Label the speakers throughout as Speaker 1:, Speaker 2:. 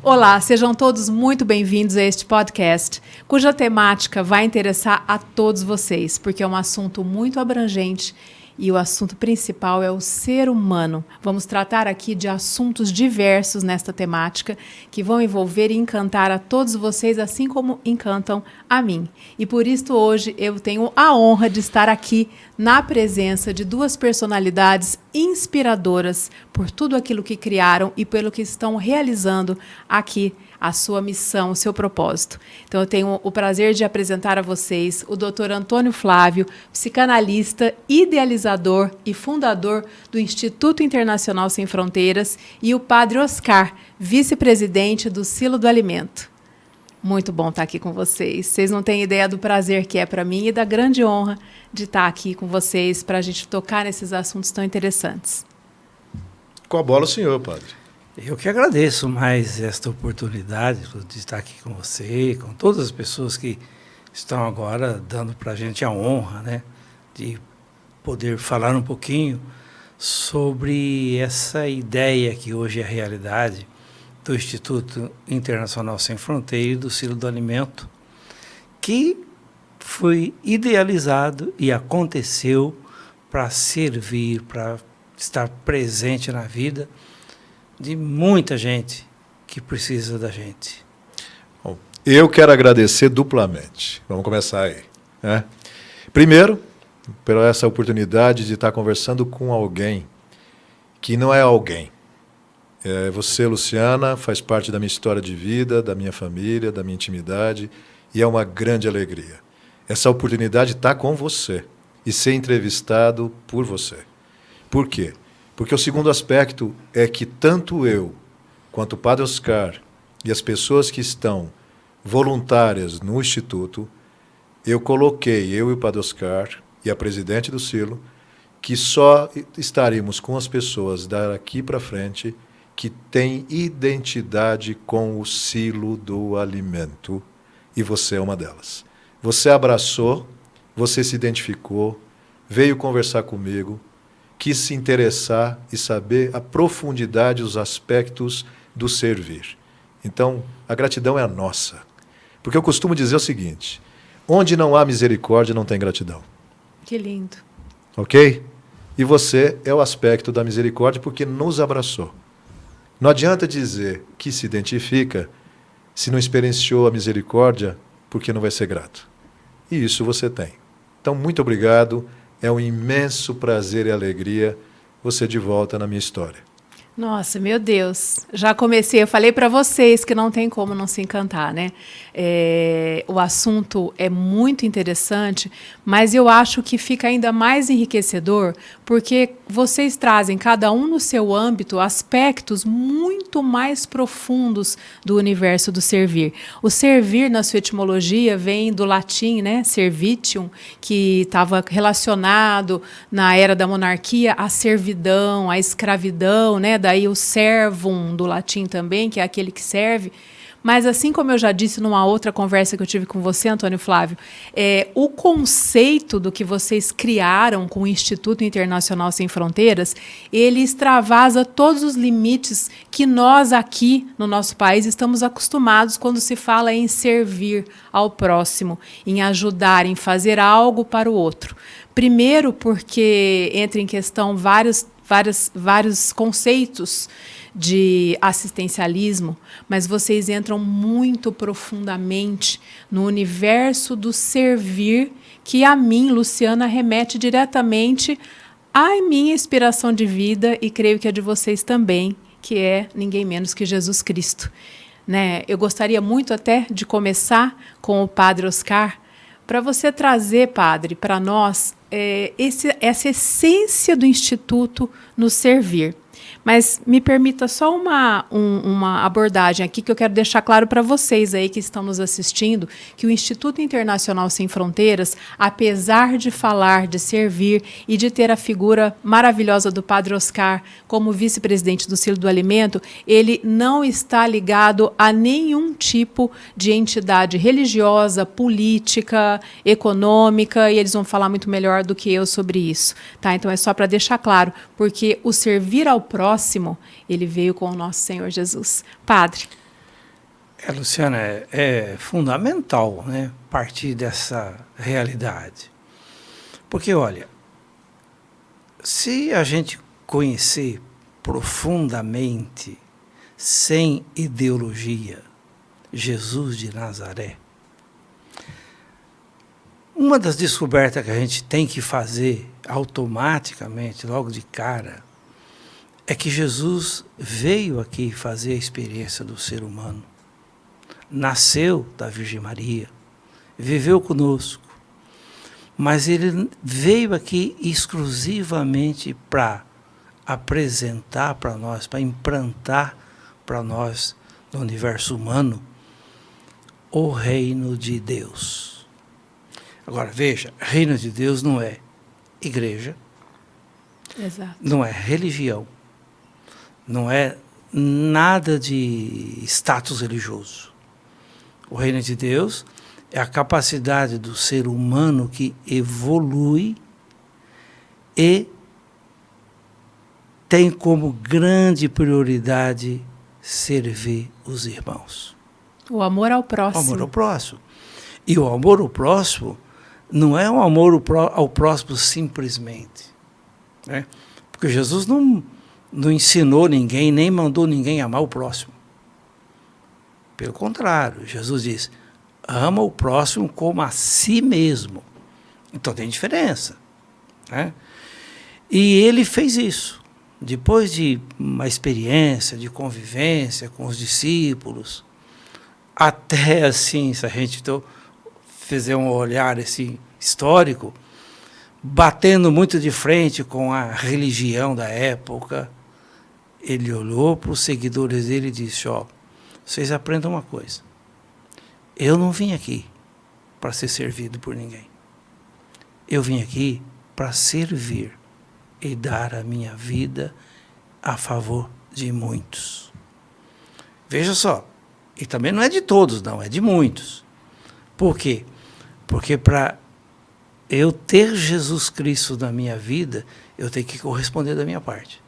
Speaker 1: Olá, sejam todos muito bem-vindos a este podcast, cuja temática vai interessar a todos vocês, porque é um assunto muito abrangente e o assunto principal é o ser humano. Vamos tratar aqui de assuntos diversos nesta temática que vão envolver e encantar a todos vocês, assim como encantam a mim. E por isso hoje eu tenho a honra de estar aqui na presença de duas personalidades inspiradoras por tudo aquilo que criaram e pelo que estão realizando aqui a sua missão, o seu propósito. Então eu tenho o prazer de apresentar a vocês o Dr. Antônio Flávio, psicanalista, idealizador e fundador do Instituto Internacional Sem Fronteiras, e o Padre Oscar, vice-presidente do Silo do Alimento. Muito bom estar aqui com vocês. Vocês não têm ideia do prazer que é para mim e da grande honra de estar aqui com vocês para a gente tocar nesses assuntos tão interessantes.
Speaker 2: Com a bola o senhor, padre.
Speaker 3: Eu que agradeço mais esta oportunidade de estar aqui com você, com todas as pessoas que estão agora dando para a gente a honra, né, de poder falar um pouquinho sobre essa ideia que hoje é a realidade do Instituto Internacional Sem Fronteiras e do Silo do Alimento, que foi idealizado e aconteceu para servir, para estar presente na vida de muita gente que precisa da gente.
Speaker 2: Bom, eu quero agradecer duplamente. Vamos começar aí, né? Primeiro, por essa oportunidade de estar conversando com alguém que não é alguém. Você, Luciana, faz parte da minha história de vida, da minha família, da minha intimidade, e é uma grande alegria. Essa oportunidade de estar com você e ser entrevistado por você. Por quê? Porque o segundo aspecto é que tanto eu, quanto o Padre Oscar e as pessoas que estão voluntárias no Instituto, eu e o Padre Oscar e a presidente do Silo, que só estaremos com as pessoas daqui para frente que têm identidade com o Silo do Alimento. E você é uma delas. Você abraçou, você se identificou, veio conversar comigo, quis se interessar e saber a profundidade, os aspectos do servir. Então, a gratidão é a nossa. Porque eu costumo dizer o seguinte: onde não há misericórdia, não tem gratidão.
Speaker 1: Que lindo.
Speaker 2: Ok? E você é o aspecto da misericórdia porque nos abraçou. Não adianta dizer que se identifica se não experienciou a misericórdia, porque não vai ser grato. E isso você tem. Então, muito obrigado. É um imenso prazer e alegria você de volta na minha história.
Speaker 1: Nossa, meu Deus, já comecei, eu falei para vocês que não tem como não se encantar, né? O assunto é muito interessante, mas eu acho que fica ainda mais enriquecedor porque vocês trazem, cada um no seu âmbito, aspectos muito mais profundos do universo do servir. O servir, na sua etimologia, vem do latim, né? Servitium, que estava relacionado na era da monarquia à servidão, à escravidão, né? Daí o servum, do latim também, que é aquele que serve. Mas assim como eu já disse numa outra conversa que eu tive com você, Antônio Flávio, o conceito do que vocês criaram com o Instituto Internacional Sem Fronteiras, ele extravasa todos os limites que nós aqui no nosso país estamos acostumados quando se fala em servir ao próximo, em ajudar, em fazer algo para o outro. Primeiro porque entra em questão vários conceitos de assistencialismo, mas vocês entram muito profundamente no universo do servir, que a mim, Luciana, remete diretamente à minha inspiração de vida e creio que a de vocês também, que é ninguém menos que Jesus Cristo. Né? Eu gostaria muito até de começar com o Padre Oscar, para você trazer, Padre, para nós essa essência do Instituto no servir. Mas me permita só uma abordagem aqui que eu quero deixar claro para vocês aí que estão nos assistindo, que o Instituto Internacional Sem Fronteiras, apesar de falar de servir e de ter a figura maravilhosa do Padre Oscar como vice-presidente do Silo do Alimento, ele não está ligado a nenhum tipo de entidade religiosa, política, econômica, e eles vão falar muito melhor do que eu sobre isso. Tá? Então é só para deixar claro, porque o servir ao próximo, ele veio com o nosso Senhor Jesus. Padre.
Speaker 3: Luciana, é fundamental, né, partir dessa realidade. Porque, olha, se a gente conhecer profundamente, sem ideologia, Jesus de Nazaré, uma das descobertas que a gente tem que fazer automaticamente, logo de cara, é que Jesus veio aqui fazer a experiência do ser humano. Nasceu da Virgem Maria, viveu conosco, mas ele veio aqui exclusivamente para apresentar para nós, para implantar para nós, no universo humano, o reino de Deus. Agora, veja, reino de Deus não é igreja,
Speaker 1: Exato.
Speaker 3: não é religião, não é nada de status religioso. O reino de Deus é a capacidade do ser humano que evolui e tem como grande prioridade servir os irmãos.
Speaker 1: O amor ao próximo.
Speaker 3: O amor ao próximo. E o amor ao próximo não é um amor ao próximo simplesmente, né? Porque Jesus não ensinou ninguém, nem mandou ninguém amar o próximo. Pelo contrário, Jesus diz, ama o próximo como a si mesmo. Então tem diferença, né? E ele fez isso. Depois de uma experiência de convivência com os discípulos, até assim, se a gente fizer um olhar assim, histórico, batendo muito de frente com a religião da época, ele olhou para os seguidores dele e disse, ó, vocês aprendam uma coisa, eu não vim aqui para ser servido por ninguém, eu vim aqui para servir e dar a minha vida a favor de muitos. Veja só, e também não é de todos, não, é de muitos. Por quê? Porque para eu ter Jesus Cristo na minha vida, eu tenho que corresponder da minha parte.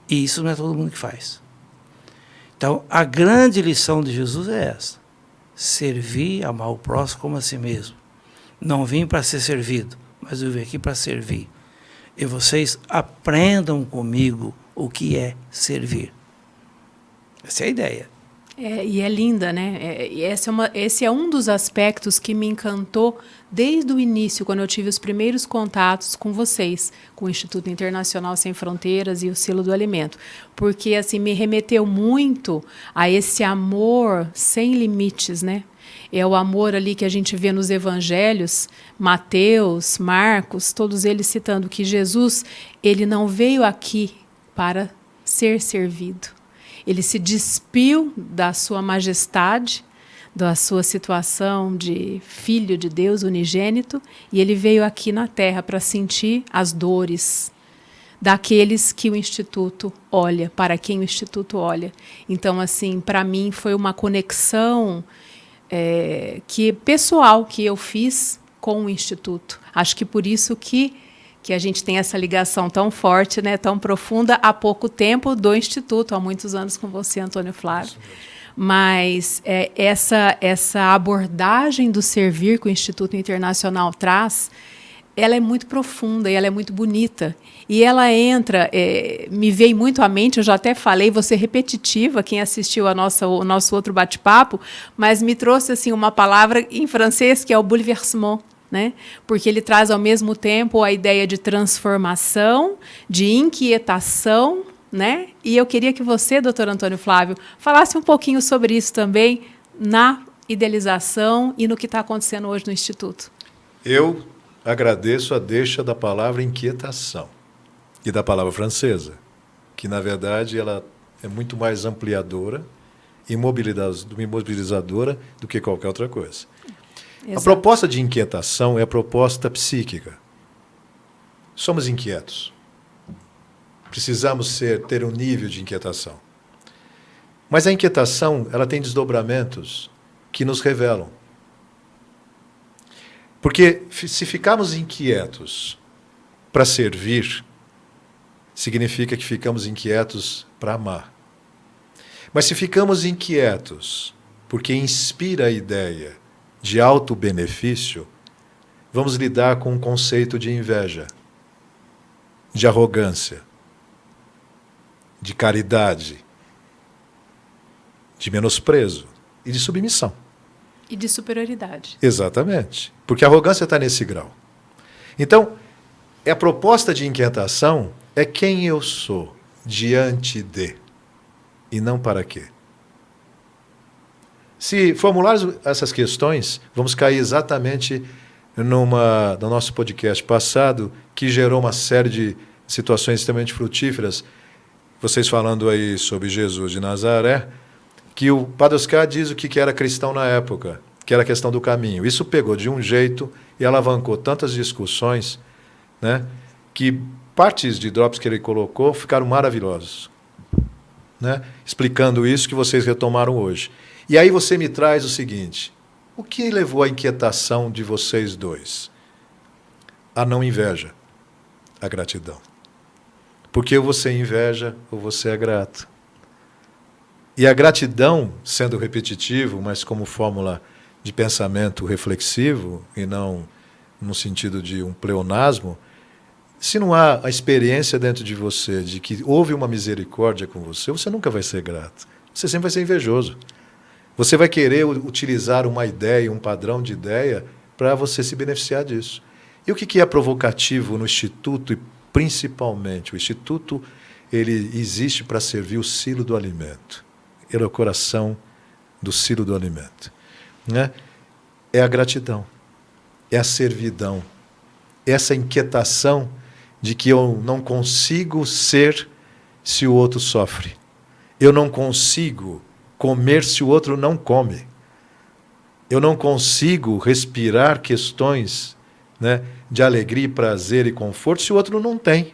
Speaker 3: E isso não é todo mundo que faz. Então, a grande lição de Jesus é essa. Servir, amar o próximo como a si mesmo. Não vim para ser servido, mas eu vim aqui para servir. E vocês aprendam comigo o que é servir. Essa é a ideia.
Speaker 1: E é linda, né? Esse é um dos aspectos que me encantou desde o início, quando eu tive os primeiros contatos com vocês, com o Instituto Internacional Sem Fronteiras e o Selo do Alimento. Porque assim, me remeteu muito a esse amor sem limites, né? É o amor ali que a gente vê nos evangelhos, Mateus, Marcos, todos eles citando que Jesus, ele não veio aqui para ser servido. Ele se despiu da sua majestade, da sua situação de filho de Deus unigênito, e ele veio aqui na terra para sentir as dores daqueles que o Instituto olha, para quem o Instituto olha. Então, assim, para mim foi uma conexão pessoal que eu fiz com o Instituto. Acho que por isso que a gente tem essa ligação tão forte, né, tão profunda, há pouco tempo do Instituto, há muitos anos com você, Antônio Flávio. Mas essa abordagem do servir que o Instituto Internacional traz, ela é muito profunda e ela é muito bonita. E ela entra, me veio muito à mente, eu já até falei, vou ser repetitiva, quem assistiu o nosso outro bate-papo, mas me trouxe assim, uma palavra em francês que é o bouleversement, né? Porque ele traz ao mesmo tempo a ideia de transformação, de inquietação, né? E eu queria que você, doutor Antônio Flávio, falasse um pouquinho sobre isso também na idealização e no que está acontecendo hoje no Instituto.
Speaker 2: Eu agradeço a deixa da palavra inquietação e da palavra francesa, que, na verdade, ela é muito mais ampliadora e mobilizadora do que qualquer outra coisa. Exato. A proposta de inquietação é a proposta psíquica. Somos inquietos. Precisamos ter um nível de inquietação. Mas a inquietação, ela tem desdobramentos que nos revelam. Porque se ficarmos inquietos para servir, significa que ficamos inquietos para amar. Mas se ficamos inquietos porque inspira a ideia de auto-benefício, vamos lidar com um conceito de inveja, de arrogância, de caridade, de menosprezo e de submissão.
Speaker 1: E de superioridade.
Speaker 2: Exatamente. Porque a arrogância está nesse grau. Então, a proposta de inquietação é quem eu sou diante de, e não para quê. Se formularmos essas questões, vamos cair exatamente no nosso podcast passado, que gerou uma série de situações extremamente frutíferas, vocês falando aí sobre Jesus de Nazaré, que o Padre Oscar diz o que era cristão na época, que era a questão do caminho. Isso pegou de um jeito e alavancou tantas discussões, né, que partes de drops que ele colocou ficaram maravilhosos, né, explicando isso que vocês retomaram hoje. E aí você me traz o seguinte: o que levou à inquietação de vocês dois? A não inveja, a gratidão. Porque ou você inveja ou você é grato. E a gratidão, sendo repetitivo, mas como fórmula de pensamento reflexivo, e não no sentido de um pleonasmo, se não há a experiência dentro de você de que houve uma misericórdia com você, você nunca vai ser grato. Você sempre vai ser invejoso. Você vai querer utilizar uma ideia, um padrão de ideia, para você se beneficiar disso. E o que é provocativo no Instituto, e principalmente, o Instituto ele existe para servir o silo do alimento. Ele é o coração do silo do alimento. Né? É a gratidão, é a servidão, essa inquietação de que eu não consigo ser se o outro sofre. Eu não consigo comer se o outro não come. Eu não consigo respirar questões, né, de alegria, prazer e conforto se o outro não tem.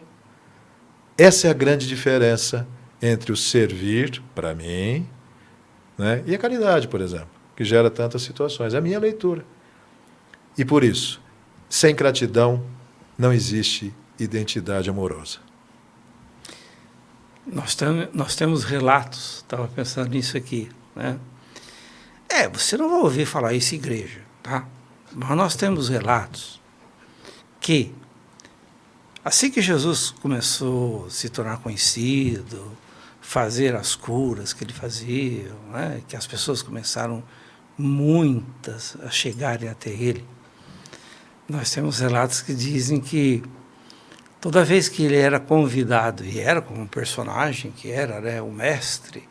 Speaker 2: Essa é a grande diferença entre o servir, para mim, né, e a caridade, por exemplo, que gera tantas situações. É a minha leitura. E por isso, sem gratidão, não existe identidade amorosa.
Speaker 3: Nós temos relatos, estava pensando nisso aqui, né? Você não vai ouvir falar isso em igreja, tá? Mas nós temos relatos que, assim que Jesus começou a se tornar conhecido, fazer as curas que ele fazia, né? Que as pessoas começaram, muitas, a chegarem até ele, nós temos relatos que dizem que toda vez que ele era convidado, e era como um personagem que era, né, o mestre,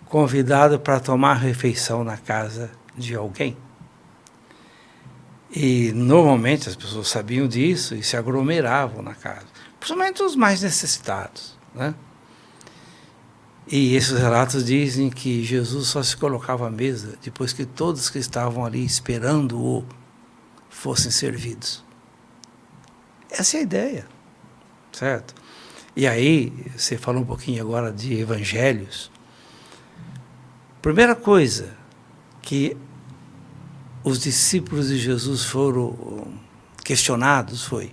Speaker 3: convidado para tomar refeição na casa de alguém. E normalmente as pessoas sabiam disso e se aglomeravam na casa, principalmente os mais necessitados, né? E esses relatos dizem que Jesus só se colocava à mesa depois que todos que estavam ali esperando-o fossem servidos. Essa é a ideia. Certo? E aí, você falou um pouquinho agora de evangelhos. Primeira coisa que os discípulos de Jesus foram questionados foi: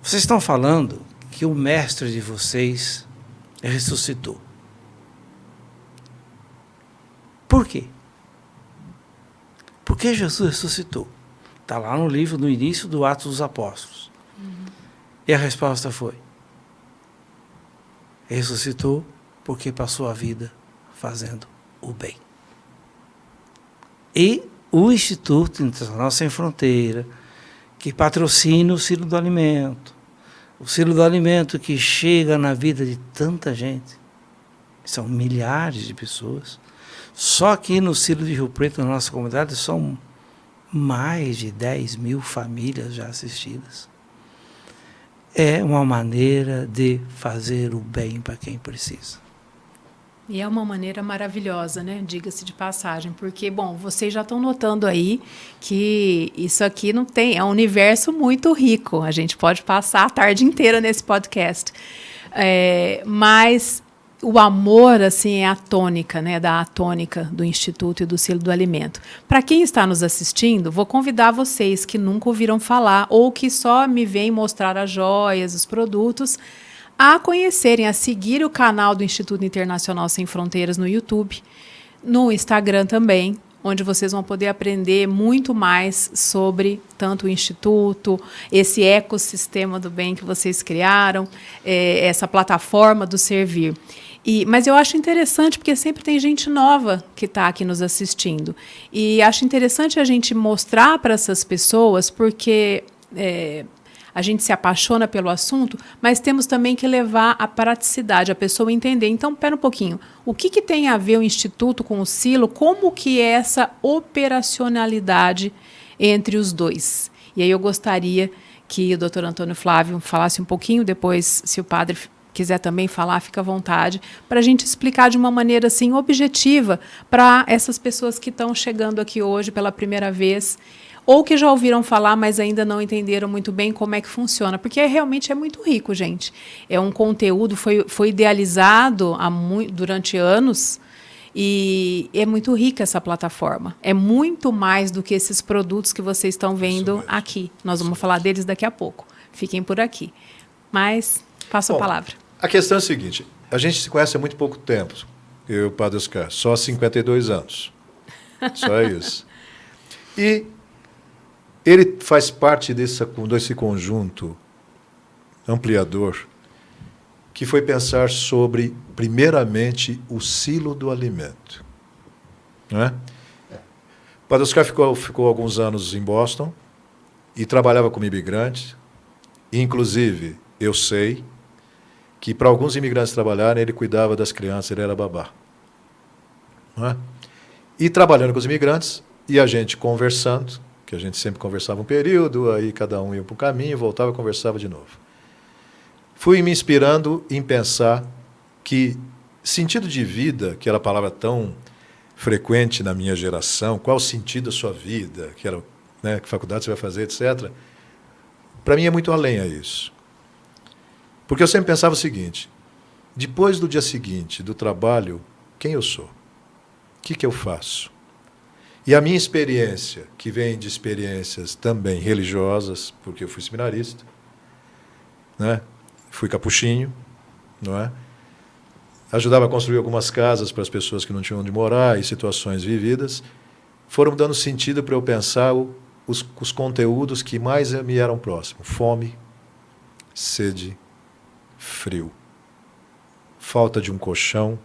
Speaker 3: vocês estão falando que o mestre de vocês ressuscitou. Por quê? Por que Jesus ressuscitou? Está lá no livro, no início do Atos dos Apóstolos. E a resposta foi: ressuscitou porque passou a vida fazendo o bem. E o Instituto Internacional Sem Fronteira, que patrocina o Silo do Alimento, o Silo do Alimento que chega na vida de tanta gente, são milhares de pessoas. Só aqui no Silo de Rio Preto, na nossa comunidade, são mais de 10 mil famílias já assistidas. É uma maneira de fazer o bem para quem precisa.
Speaker 1: E é uma maneira maravilhosa, né? Diga-se de passagem, porque, bom, vocês já estão notando aí que isso aqui não tem, é um universo muito rico. A gente pode passar a tarde inteira nesse podcast. Mas o amor, assim, é a tônica, né? A tônica do Instituto e do Silo do Alimento. Para quem está nos assistindo, vou convidar vocês que nunca ouviram falar ou que só me veem mostrar as joias, os produtos, a conhecerem, a seguir o canal do Instituto Internacional Sem Fronteiras no YouTube. No Instagram também, onde vocês vão poder aprender muito mais sobre tanto o Instituto, esse ecossistema do bem que vocês criaram, essa plataforma do servir. Mas eu acho interessante, porque sempre tem gente nova que está aqui nos assistindo. E acho interessante a gente mostrar para essas pessoas, porque a gente se apaixona pelo assunto, mas temos também que levar a praticidade, a pessoa entender. Então, espera um pouquinho. O que tem a ver o Instituto com o Silo? Como que é essa operacionalidade entre os dois? E aí eu gostaria que o Dr. Antônio Flávio falasse um pouquinho, depois, se o padre quiser também falar, fica à vontade, para a gente explicar de uma maneira assim, objetiva para essas pessoas que estão chegando aqui hoje pela primeira vez, ou que já ouviram falar, mas ainda não entenderam muito bem como é que funciona, porque realmente é muito rico, gente. É um conteúdo, foi idealizado durante anos, e é muito rica essa plataforma. É muito mais do que esses produtos que vocês estão vendo aqui. Nós vamos falar deles daqui a pouco. Fiquem por aqui. Mas passo a palavra.
Speaker 2: A questão é a seguinte, a gente se conhece há muito pouco tempo, eu e o Padre Oscar, só 52 anos. Só isso. E ele faz parte desse conjunto ampliador que foi pensar sobre, primeiramente, o silo do alimento. Não é? O Padre Oscar ficou alguns anos em Boston e trabalhava como imigrante. Inclusive, eu sei que para alguns imigrantes trabalharem, ele cuidava das crianças, ele era babá. Não é? E trabalhando com os imigrantes, e a gente conversando, que a gente sempre conversava um período, aí cada um ia para um caminho, voltava e conversava de novo. Fui me inspirando em pensar que sentido de vida, que era a palavra tão frequente na minha geração, qual o sentido da sua vida, que era, né, que faculdade você vai fazer, etc., para mim é muito além a isso. Porque eu sempre pensava o seguinte, depois do dia seguinte, do trabalho, quem eu sou? O que eu faço? E a minha experiência, que vem de experiências também religiosas, porque eu fui seminarista, né? Fui capuchinho, não é? Ajudava a construir algumas casas para as pessoas que não tinham onde morar e situações vividas, foram dando sentido para eu pensar os conteúdos que mais me eram próximos. Fome, sede, frio, falta de um colchão,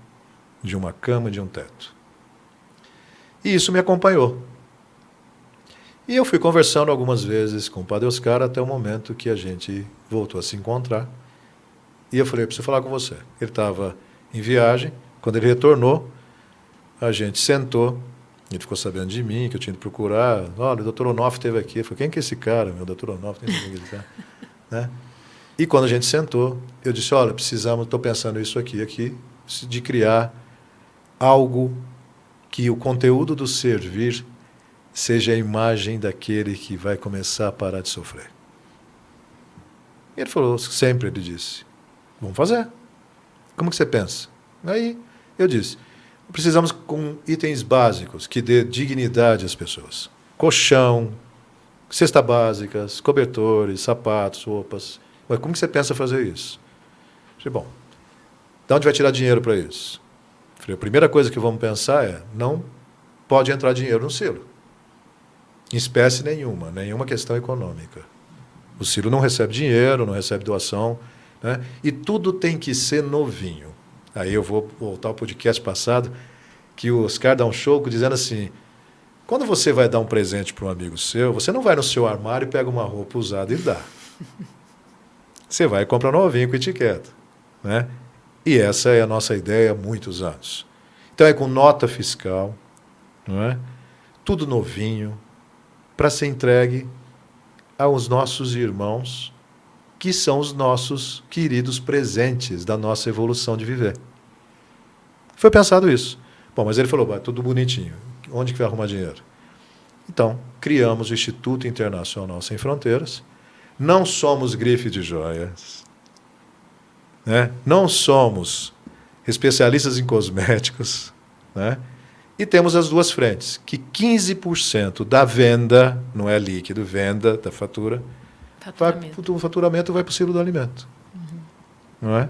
Speaker 2: de uma cama, de um teto. E isso me acompanhou. E eu fui conversando algumas vezes com o Padre Oscar até o momento que a gente voltou a se encontrar. E eu falei, eu preciso falar com você. Ele estava em viagem. Quando ele retornou, a gente sentou. Ele ficou sabendo de mim, que eu tinha que procurar. Olha, o Dr. Onofre esteve aqui. Eu falei, quem que é esse cara, meu Dr. Onofre? Quem é esse cara? Né? E quando a gente sentou, eu disse, olha, estou pensando isso aqui, de criar algo que o conteúdo do servir seja a imagem daquele que vai começar a parar de sofrer. E ele falou, sempre ele disse, vamos fazer. Como que você pensa? Aí eu disse, precisamos com itens básicos que dê dignidade às pessoas. Colchão, cesta básicas, cobertores, sapatos, roupas. Mas como que você pensa fazer isso? Eu falei, bom, de onde vai tirar dinheiro para isso? Eu falei, a primeira coisa que vamos pensar é, não pode entrar dinheiro no silo. Em espécie nenhuma questão econômica. O silo não recebe dinheiro, não recebe doação, né? E tudo tem que ser novinho. Aí eu vou voltar ao podcast passado, que o Oscar dá um show dizendo assim, quando você vai dar um presente para um amigo seu, você não vai no seu armário e pega uma roupa usada e dá. Você vai comprar novinho com etiqueta, né? E essa é a nossa ideia há muitos anos. Então é com nota fiscal, não é? Tudo novinho, para ser entregue aos nossos irmãos, que são os nossos queridos presentes da nossa evolução de viver. Foi pensado isso. Bom, mas ele falou, vai, tudo bonitinho. Onde que vai arrumar dinheiro? Então, criamos o Instituto Internacional Sem Fronteiras. Não somos grife de joias, né? Não somos especialistas em cosméticos, né? E temos as duas frentes, que 15% da venda, não é líquido, venda da fatura, o faturamento vai para o silo do alimento. Uhum. Não é?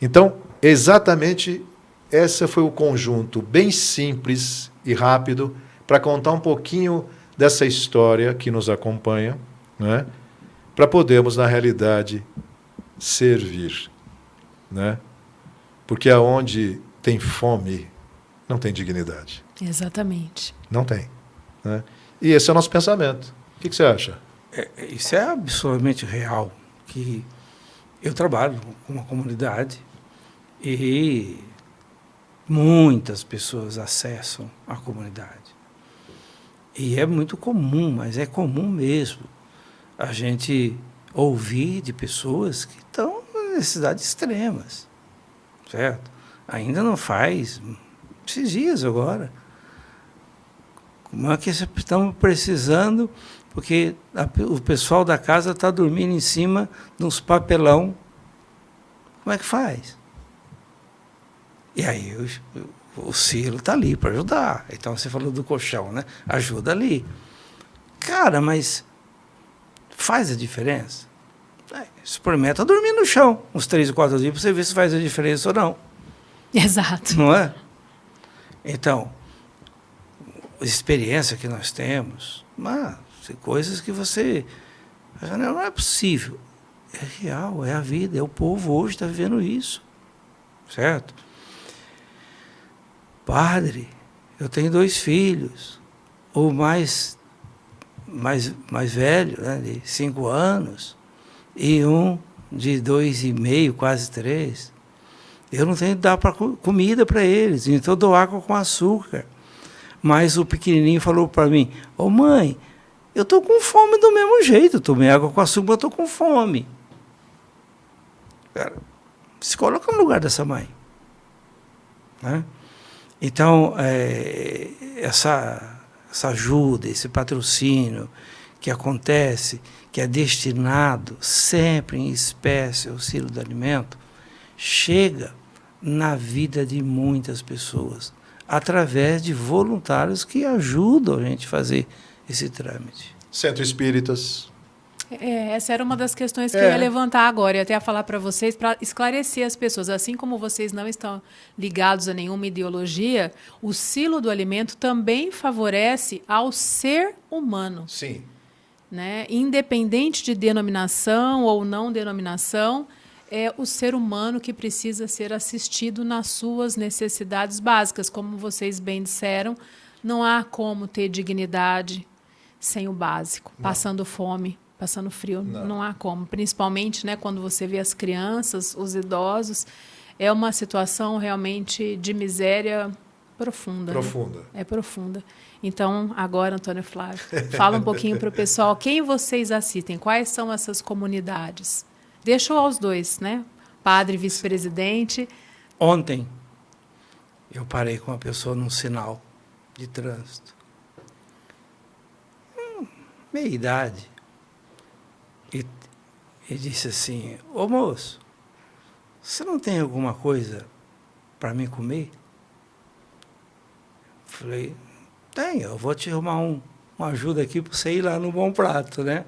Speaker 2: Então, exatamente esse foi o conjunto bem simples e rápido para contar um pouquinho dessa história que nos acompanha, né? Para podermos, na realidade, servir, né? Porque aonde tem fome, não tem dignidade.
Speaker 1: Exatamente.
Speaker 2: Não tem. Né? E esse é o nosso pensamento. O que você acha?
Speaker 3: Isso é absolutamente real, que eu trabalho com uma comunidade e muitas pessoas acessam a comunidade. E é muito comum, mas é comum mesmo, a gente ouvir de pessoas que estão em necessidades extremas, certo? Ainda não faz, esses dias agora, como é que estamos precisando, porque o pessoal da casa está dormindo em cima de uns papelão, como é que faz? E aí o Ciro está ali para ajudar. Então você falou do colchão, né? Ajuda ali. Cara, mas faz a diferença? Experimenta dormir no chão uns 3 ou 4 dias para você ver se faz a diferença ou não.
Speaker 1: Exato.
Speaker 3: Não é? Então, a experiência que nós temos, mas coisas que você... Não é possível. É real, é a vida, é o povo hoje está vivendo isso. Certo? Padre, eu tenho 2 filhos, o mais velho, né, de 5 anos, e um de 2,5, quase 3. Eu não tenho que dar comida para eles, então eu dou água com açúcar. Mas o pequenininho falou para mim, ô mãe, eu estou com fome do mesmo jeito, eu tomei água com açúcar, mas eu estou com fome. Cara, se coloca no lugar dessa mãe. Né? Então, essa ajuda, esse patrocínio que acontece, que é destinado sempre em espécie ao auxílio do alimento, chega na vida de muitas pessoas, através de voluntários que ajudam a gente a fazer esse trâmite.
Speaker 2: Centro Espíritas.
Speaker 1: Essa era uma das questões que eu ia levantar agora e até ia falar para vocês, para esclarecer as pessoas. Assim como vocês não estão ligados a nenhuma ideologia, o silo do alimento também favorece ao ser humano.
Speaker 2: Sim.
Speaker 1: Né? Independente de denominação ou não denominação, é o ser humano que precisa ser assistido nas suas necessidades básicas. Como vocês bem disseram, não há como ter dignidade sem o básico, passando fome. Passando frio, não há como. Principalmente, né, quando você vê as crianças, os idosos, é uma situação realmente de miséria profunda.
Speaker 2: Profunda.
Speaker 1: Né? É profunda. Então, agora, Antônio Flávio, fala um pouquinho para o pessoal, quem vocês assistem, quais são essas comunidades? Deixa aos 2, né? Padre, vice-presidente.
Speaker 3: Ontem, eu parei com uma pessoa num sinal de trânsito. Meia idade. E disse assim, ô moço, você não tem alguma coisa para mim comer? Falei, tem, eu vou te arrumar uma ajuda aqui para você ir lá no Bom Prato, né?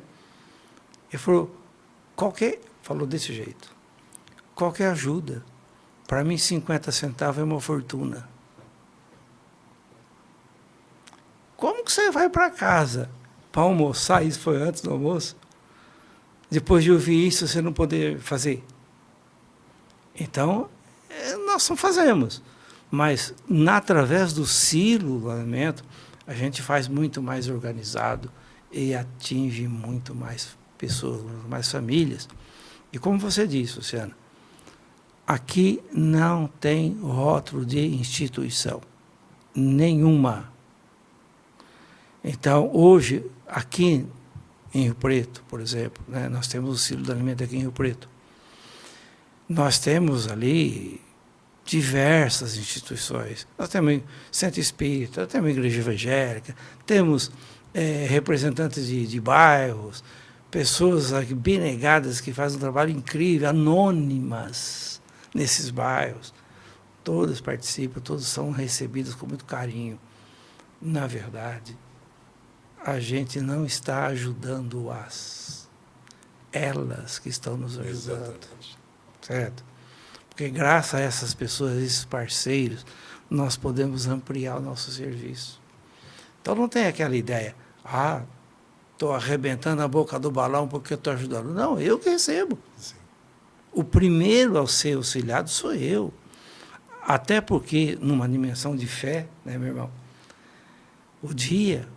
Speaker 3: Ele falou, falou desse jeito, qualquer ajuda, para mim 50 centavos é uma fortuna. Como que você vai para casa para almoçar? Isso foi antes do almoço. Depois de ouvir isso, você não poder fazer. Então, nós não fazemos. Mas, através do silo do alimento, a gente faz muito mais organizado e atinge muito mais pessoas, mais famílias. E como você disse, Luciana, aqui não tem rótulo de instituição. Nenhuma. Então, hoje, aqui em Rio Preto, por exemplo, né, nós temos o silo do alimento aqui em Rio Preto. Nós temos ali diversas instituições. Nós temos Centro Espírita, temos Igreja Evangélica, temos representantes de bairros, pessoas abnegadas que fazem um trabalho incrível, anônimas nesses bairros. Todas participam, todos são recebidos com muito carinho. Na verdade, a gente não está ajudando-as. Elas que estão nos ajudando. Exatamente. Certo? Porque graças a essas pessoas, a esses parceiros, nós podemos ampliar o nosso serviço. Então não tem aquela ideia, estou arrebentando a boca do balão porque eu estou ajudando. Não, eu que recebo.
Speaker 2: Sim.
Speaker 3: O primeiro a ser auxiliado sou eu. Até porque, numa dimensão de fé, né, meu irmão? O dia,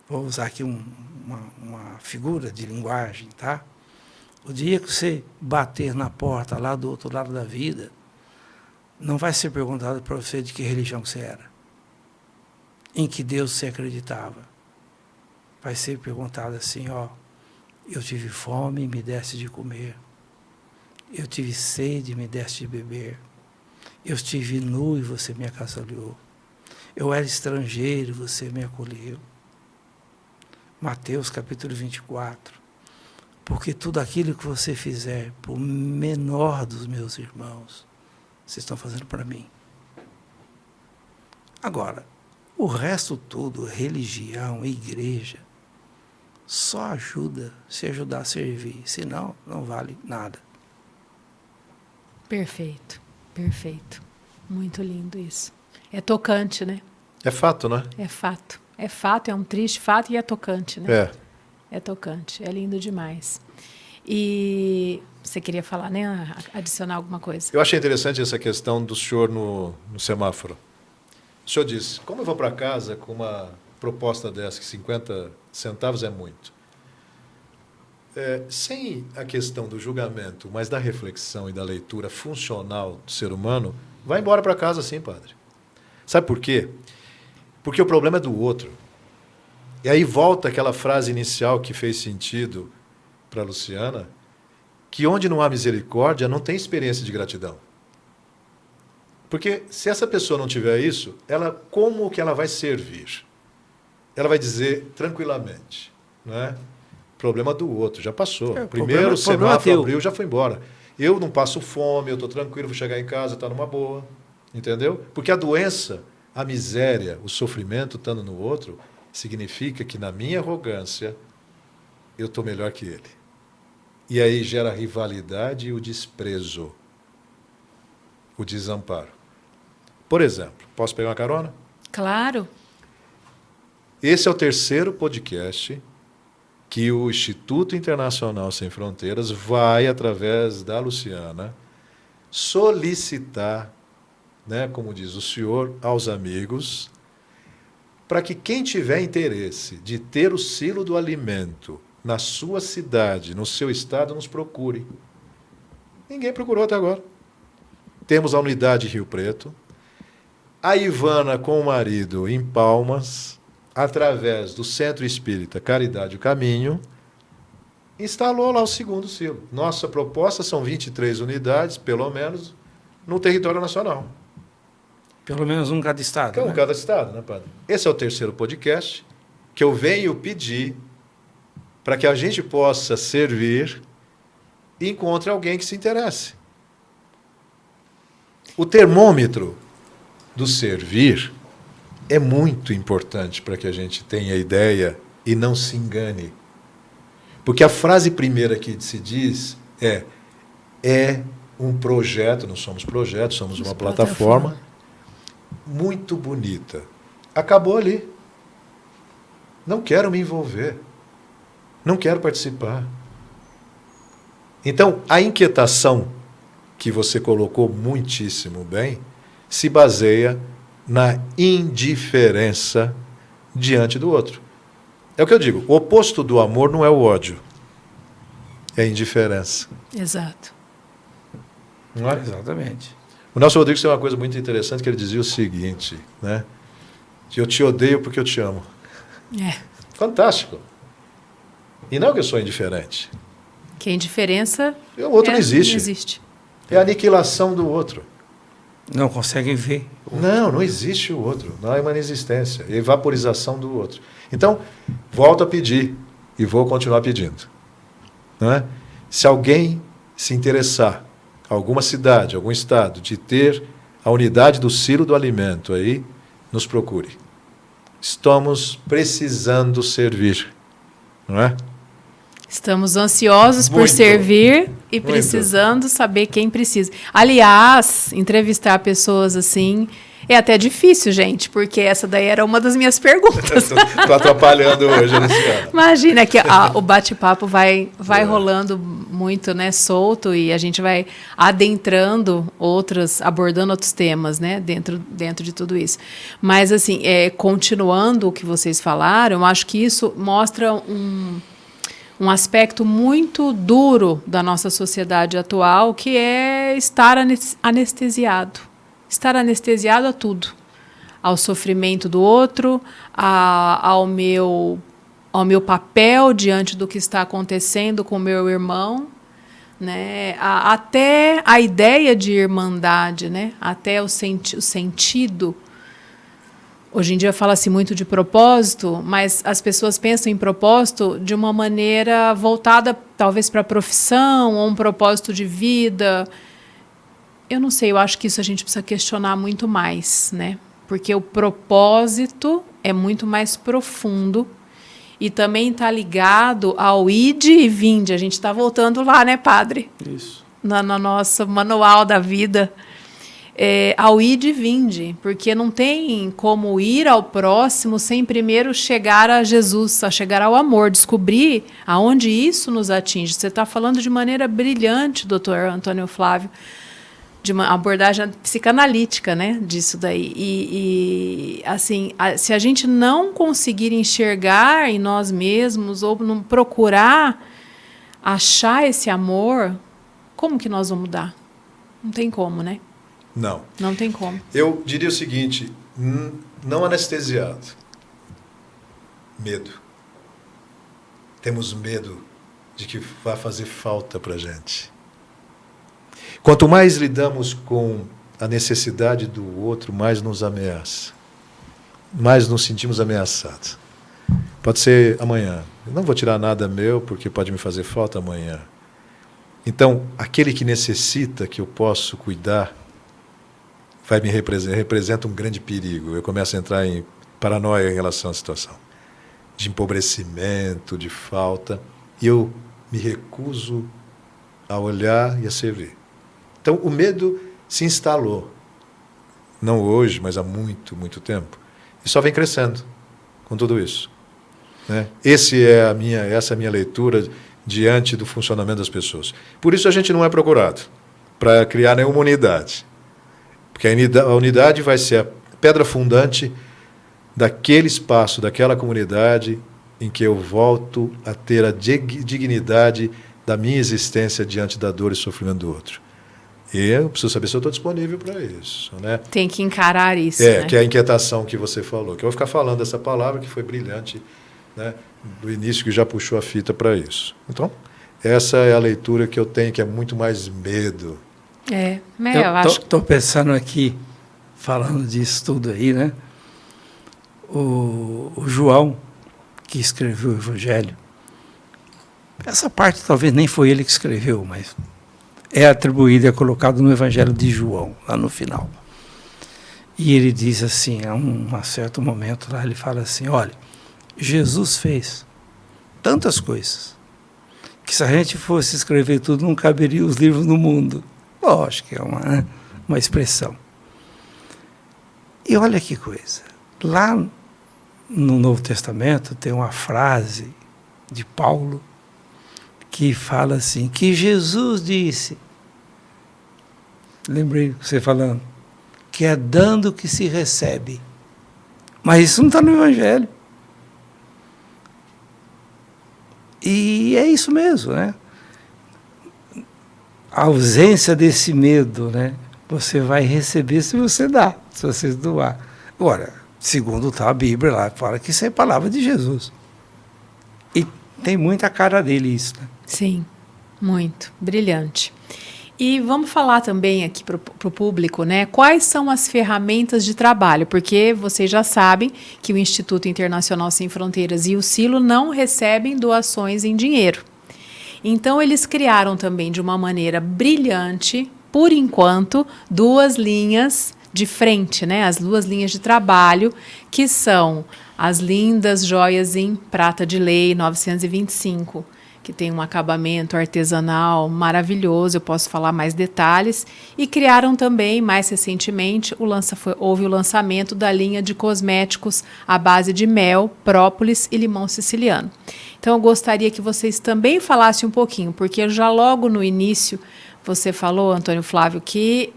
Speaker 3: vou usar aqui uma figura de linguagem, tá? O dia que você bater na porta lá do outro lado da vida, não vai ser perguntado para você de que religião você era, em que Deus você acreditava. Vai ser perguntado assim, eu tive fome e me deste de comer. Eu tive sede e me deste de beber. Eu estive nu e você me agasalhou. Eu era estrangeiro e você me acolheu. Mateus capítulo 24. Porque tudo aquilo que você fizer por menor dos meus irmãos, vocês estão fazendo para mim. Agora, o resto tudo, religião, igreja, só ajuda se ajudar a servir. Senão, não vale nada.
Speaker 1: Perfeito, perfeito. Muito lindo isso. É tocante, né?
Speaker 2: É fato, né?
Speaker 1: É fato. É fato, é um triste fato e é tocante, né?
Speaker 2: É.
Speaker 1: É tocante, é lindo demais. E você queria falar, né? Adicionar alguma coisa?
Speaker 2: Eu achei interessante essa questão do senhor no semáforo. O senhor disse, como eu vou para casa com uma proposta dessa, que 50 centavos é muito? Sem a questão do julgamento, mas da reflexão e da leitura funcional do ser humano, vai embora para casa sim, padre. Sabe por quê? Porque o problema é do outro. E aí volta aquela frase inicial que fez sentido para a Luciana, que onde não há misericórdia, não tem experiência de gratidão. Porque se essa pessoa não tiver isso, como que ela vai servir? Ela vai dizer tranquilamente, não é? Problema do outro, já passou. Primeiro o semáforo abriu, já foi embora. Eu não passo fome, eu estou tranquilo, vou chegar em casa, está numa boa. Entendeu? Porque a doença, a miséria, o sofrimento estando no outro, significa que na minha arrogância eu estou melhor que ele. E aí gera a rivalidade e o desprezo, o desamparo. Por exemplo, posso pegar uma carona?
Speaker 1: Claro.
Speaker 2: Esse é o terceiro podcast que o Instituto Internacional Sem Fronteiras vai, através da Luciana, solicitar, né, como diz o senhor, aos amigos, para que quem tiver interesse de ter o silo do alimento na sua cidade, no seu estado, nos procure. Ninguém procurou até agora. Temos a unidade Rio Preto, a Ivana com o marido em Palmas, através do Centro Espírita Caridade e o Caminho, instalou lá o segundo silo. Nossa proposta são 23 unidades, pelo menos, no território nacional.
Speaker 3: Pelo menos um em cada estado.
Speaker 2: Que é um cada estado, né, padre? Esse é o terceiro podcast que eu venho pedir para que a gente possa servir e encontre alguém que se interesse. O termômetro do servir é muito importante para que a gente tenha ideia e não se engane. Porque a frase primeira que se diz é um projeto, não somos projeto, somos uma plataforma muito bonita. Acabou ali. Não quero me envolver. Não quero participar. Então, a inquietação que você colocou muitíssimo bem se baseia na indiferença diante do outro. É o que eu digo, o oposto do amor não é o ódio, é a indiferença.
Speaker 1: Exato.
Speaker 2: Não é?
Speaker 3: Exatamente.
Speaker 2: O Nelson Rodrigues tem uma coisa muito interessante que ele dizia o seguinte, né? Eu te odeio porque eu te amo. Fantástico. E não que eu sou indiferente.
Speaker 1: Que a indiferença
Speaker 2: O outro não existe.
Speaker 1: Não existe.
Speaker 2: É a aniquilação do outro.
Speaker 3: Não conseguem ver.
Speaker 2: Não existe o outro. Não é uma inexistência. É evaporização do outro. Então, volto a pedir e vou continuar pedindo. Não é? Se alguém se interessar, alguma cidade, algum estado, de ter a unidade do silo do alimento aí, nos procure. Estamos precisando servir. Não é?
Speaker 1: Estamos ansiosos por
Speaker 2: Muito.
Speaker 1: servir e
Speaker 2: Muito.
Speaker 1: precisando saber quem precisa. Aliás, entrevistar pessoas assim é até difícil, gente, porque essa daí era uma das minhas perguntas.
Speaker 2: Tô atrapalhando hoje, Luciana.
Speaker 1: Imagina que o bate-papo vai rolando muito, né, solto, e a gente vai adentrando abordando outros temas, né, dentro de tudo isso. Mas, assim, continuando o que vocês falaram, eu acho que isso mostra um aspecto muito duro da nossa sociedade atual, que é estar anestesiado. Estar anestesiado a tudo. Ao sofrimento do outro, ao meu papel diante do que está acontecendo com o meu irmão, né? Até a ideia de irmandade, né? Até o sentido. Hoje em dia fala-se muito de propósito, mas as pessoas pensam em propósito de uma maneira voltada talvez para a profissão, ou um propósito de vida. Eu não sei, eu acho que isso a gente precisa questionar muito mais, né? Porque o propósito é muito mais profundo e também está ligado ao ide e vinde. A gente está voltando lá, né, padre?
Speaker 3: Isso.
Speaker 1: No nosso manual da vida. Ao ide e vinde, porque não tem como ir ao próximo sem primeiro chegar a Jesus, a chegar ao amor, descobrir aonde isso nos atinge. Você está falando de maneira brilhante, doutor Antônio Flávio, de uma abordagem psicanalítica, né, disso daí. E assim, se a gente não conseguir enxergar em nós mesmos ou não procurar achar esse amor, como que nós vamos mudar? Não tem como, né?
Speaker 2: Não.
Speaker 1: Não tem como.
Speaker 2: Eu diria o seguinte, não anestesiado. Medo. Temos medo de que vai fazer falta para a gente. Quanto mais lidamos com a necessidade do outro, mais nos ameaça. Mais nos sentimos ameaçados. Pode ser amanhã. Eu não vou tirar nada meu, porque pode me fazer falta amanhã. Então, aquele que necessita, que eu posso cuidar, representa um grande perigo. Eu começo a entrar em paranoia em relação à situação. De empobrecimento, de falta. E eu me recuso a olhar e a servir. Então, o medo se instalou. Não hoje, mas há muito, muito tempo. E só vem crescendo com tudo isso. Né? Essa é a minha leitura diante do funcionamento das pessoas. Por isso a gente não é procurado para criar nenhuma unidade. Porque a unidade vai ser a pedra fundante daquele espaço, daquela comunidade em que eu volto a ter a dignidade da minha existência diante da dor e sofrimento do outro. E eu preciso saber se eu estou disponível para isso. Né?
Speaker 1: Tem que encarar isso. Né?
Speaker 2: Que é a inquietação que você falou. Que eu vou ficar falando essa palavra que foi brilhante, né, do início, que já puxou a fita para isso. Então, essa é a leitura que eu tenho, que é muito mais medo.
Speaker 1: Eu acho.
Speaker 3: Estou pensando aqui, falando disso tudo aí, né? O João, que escreveu o Evangelho, essa parte talvez nem foi ele que escreveu, mas é atribuído, é colocado no Evangelho de João, lá no final. E ele diz assim, a um certo momento lá, ele fala assim, olha, Jesus fez tantas coisas, que se a gente fosse escrever tudo, não caberia os livros no mundo. Lógico que é uma expressão. E olha que coisa, lá no Novo Testamento tem uma frase de Paulo, que fala assim, que Jesus disse, lembrei você falando, que é dando que se recebe. Mas isso não está no Evangelho. E é isso mesmo, né? A ausência desse medo, né? Você vai receber se você dá, se você doar. Agora, segundo a Bíblia lá, fala que isso é palavra de Jesus. E tem muita cara dele isso, né?
Speaker 1: Sim, muito. Brilhante. E vamos falar também aqui para o público, né? Quais são as ferramentas de trabalho? Porque vocês já sabem que o Instituto Internacional Sem Fronteiras e o Silo não recebem doações em dinheiro. Então, eles criaram também de uma maneira brilhante, por enquanto, 2 linhas de frente, né? As 2 linhas de trabalho, que são as lindas joias em prata de lei 925, que tem um acabamento artesanal maravilhoso, eu posso falar mais detalhes. E criaram também, mais recentemente, houve o lançamento da linha de cosméticos à base de mel, própolis e limão siciliano. Então, eu gostaria que vocês também falassem um pouquinho, porque já logo no início você falou, Antônio Flávio, que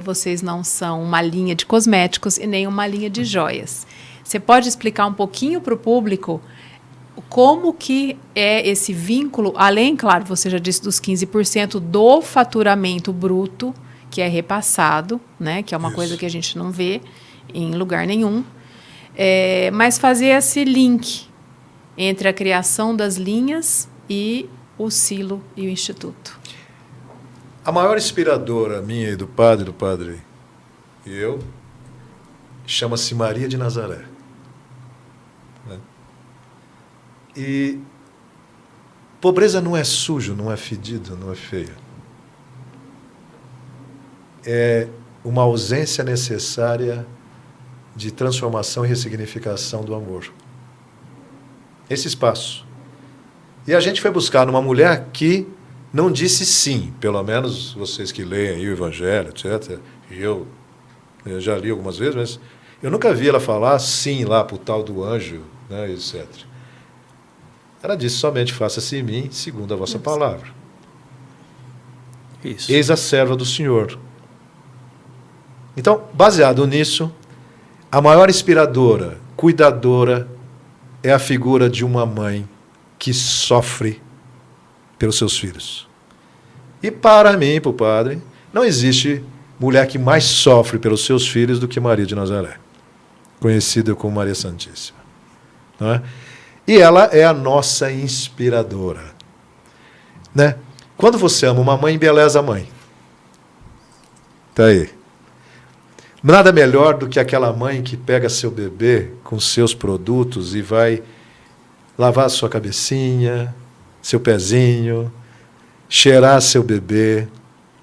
Speaker 1: vocês não são uma linha de cosméticos e nem uma linha de joias. Você pode explicar um pouquinho para o público como que é esse vínculo, além, claro, você já disse dos 15% do faturamento bruto, que é repassado, né, que é uma coisa que a gente não vê em lugar nenhum, mas fazer esse link entre a criação das linhas e o silo e o instituto.
Speaker 2: A maior inspiradora minha e do padre e eu, chama-se Maria de Nazaré. Né? E pobreza não é sujo, não é fedido, não é feia. É uma ausência necessária de transformação e ressignificação do amor. Esse espaço. E a gente foi buscar numa mulher que não disse sim, pelo menos vocês que leem aí o Evangelho, etc. E eu já li algumas vezes, mas eu nunca vi ela falar sim lá para o tal do anjo, né, etc. Ela disse somente: faça-se em mim segundo a vossa palavra.
Speaker 3: Isso.
Speaker 2: Eis a serva do Senhor. Então, baseado nisso, a maior inspiradora, cuidadora, é a figura de uma mãe que sofre pelos seus filhos. E para mim, para o padre, não existe mulher que mais sofre pelos seus filhos do que Maria de Nazaré, conhecida como Maria Santíssima. Não é? E ela é a nossa inspiradora. Né? Quando você ama uma mãe, embeleza a mãe. Está aí. Nada melhor do que aquela mãe que pega seu bebê com seus produtos e vai lavar sua cabecinha, seu pezinho, cheirar seu bebê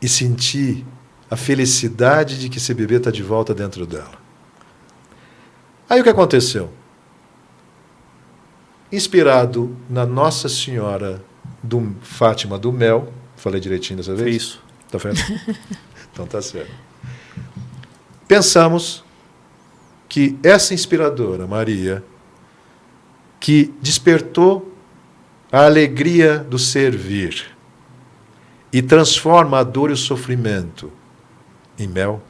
Speaker 2: e sentir a felicidade de que esse bebê está de volta dentro dela. Aí o que aconteceu? Inspirado na Nossa Senhora do Fátima do Mel, falei direitinho dessa vez?
Speaker 3: Isso.
Speaker 2: Tá vendo? Então tá certo. Pensamos que essa inspiradora, Maria, que despertou a alegria do servir e transforma a dor e o sofrimento em mel,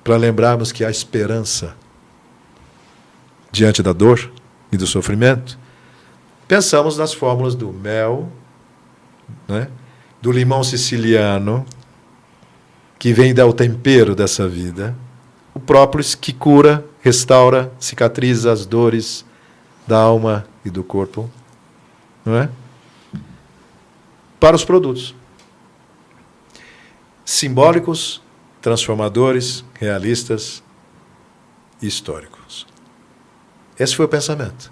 Speaker 2: para lembrarmos que há esperança diante da dor e do sofrimento, pensamos nas fórmulas do mel, né, do limão siciliano, que vem dar o tempero dessa vida, o própolis, que cura, restaura, cicatriza as dores da alma e do corpo, não é? Para os produtos simbólicos, transformadores, realistas e históricos. Esse foi o pensamento.